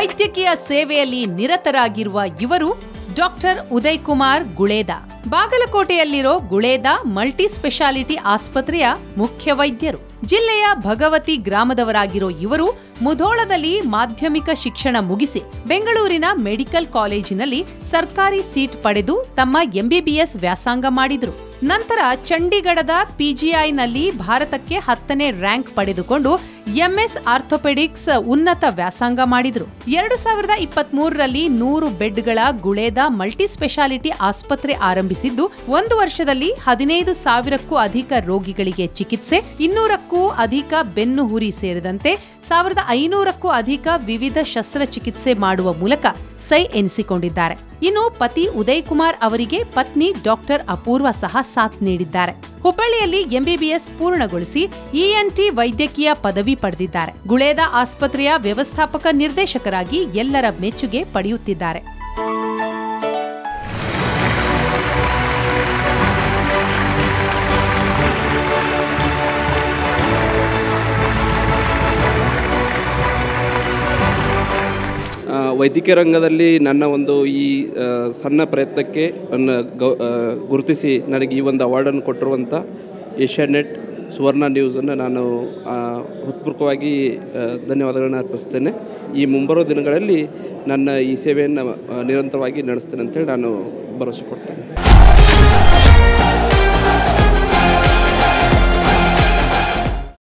ವೈದ್ಯಕೀಯ ಸೇವೆಯಲ್ಲಿ ನಿರತರಾಗಿರುವ ಇವರು ಡಾಕ್ಟರ್ ಉದಯ್ ಕುಮಾರ್ ಗುಳೇದ. ಬಾಗಲಕೋಟೆಯಲ್ಲಿರೋ ಗುಳೇದ ಮಲ್ಟಿ ಸ್ಪೆಷಾಲಿಟಿ ಆಸ್ಪತ್ರೆಯ ಮುಖ್ಯ ವೈದ್ಯರು. ಜಿಲ್ಲೆಯ ಭಗವತಿ ಗ್ರಾಮದವರಾಗಿರೋ ಇವರು ಮುಧೋಳದಲ್ಲಿ ಮಾಧ್ಯಮಿಕ ಶಿಕ್ಷಣ ಮುಗಿಸಿ ಬೆಂಗಳೂರಿನ ಮೆಡಿಕಲ್ ಕಾಲೇಜಿನಲ್ಲಿ ಸರ್ಕಾರಿ ಸೀಟ್ ಪಡೆದು ತಮ್ಮ ಎಂಬಿಬಿಎಸ್ ವ್ಯಾಸಂಗ ಮಾಡಿದ್ರು. ನಂತರ ಚಂಡೀಗಢದ ಪಿಜಿಐನಲ್ಲಿ ಭಾರತಕ್ಕೆ 10ನೇ ರ್ಯಾಂಕ್ ಪಡೆದುಕೊಂಡು ಎಂಎಸ್ ಆರ್ಥೋಪೆಡಿಕ್ಸ್ ಉನ್ನತ ವ್ಯಾಸಂಗ ಮಾಡಿದ್ರು. 2023ರಲ್ಲಿ 100 ಬೆಡ್ಗಳ ಗುಳೇದ ಮಲ್ಟಿ ಸ್ಪೆಷಾಲಿಟಿ ಆಸ್ಪತ್ರೆ ಆರಂಭಿಸಿದ್ದು 1 ವರ್ಷದಲ್ಲಿ 15,000ಕ್ಕೂ ಅಧಿಕ ರೋಗಿಗಳಿಗೆ ಚಿಕಿತ್ಸೆ, 200ಕ್ಕೂ ಅಧಿಕ ಬೆನ್ನು ಹುರಿ ಸೇರಿದಂತೆ 1,500ಕ್ಕೂ ಅಧಿಕ ವಿವಿಧ ಶಸ್ತ್ರಚಿಕಿತ್ಸೆ ಮಾಡುವ ಮೂಲಕ ಸೈ ಎನಿಸಿಕೊಂಡಿದ್ದಾರೆ. ಇನ್ನು ಪತಿ ಉದಯ್ ಕುಮಾರ್ ಅವರಿಗೆ ಪತ್ನಿ ಡಾಕ್ಟರ್ ಅಪೂರ್ವ ಸಹ ಸಾಥ್ ನೀಡಿದ್ದಾರೆ. ಹುಬ್ಬಳ್ಳಿಯಲ್ಲಿ ಎಂಬಿಬಿಎಸ್ ಪೂರ್ಣಗೊಳಿಸಿ ಇಎನ್ಟಿ ವೈದ್ಯಕೀಯ ಪದವಿ ಪಡೆದಿದ್ದಾರೆ. ಗುಳೇದ ಆಸ್ಪತ್ರೆಯ ವ್ಯವಸ್ಥಾಪಕ ನಿರ್ದೇಶಕರಾಗಿ ಎಲ್ಲರ ಮೆಚ್ಚುಗೆ ಪಡೆಯುತ್ತಿದ್ದಾರೆ. ವೈದ್ಯಕೀಯ ರಂಗದಲ್ಲಿ ನನ್ನ ಒಂದು ಈ ಸಣ್ಣ ಪ್ರಯತ್ನಕ್ಕೆ ಗುರುತಿಸಿ ನನಗೆ ಈ ಒಂದು ಅವಾರ್ಡನ್ನು ಕೊಟ್ಟಿರುವಂಥ ಏಷ್ಯಾನೆಟ್ ಸುವರ್ಣ ನ್ಯೂಸನ್ನು ನಾನು ಹೃತ್ಪೂರ್ವಕವಾಗಿ ಧನ್ಯವಾದಗಳನ್ನು ಅರ್ಪಿಸ್ತೇನೆ. ಈ ಮುಂಬರುವ ದಿನಗಳಲ್ಲಿ ನನ್ನ ಈ ಸೇವೆಯನ್ನು ನಿರಂತರವಾಗಿ ನಡೆಸ್ತೇನೆ ಅಂತೇಳಿ ನಾನು ಭರವಸೆ ಕೊಡ್ತೇನೆ.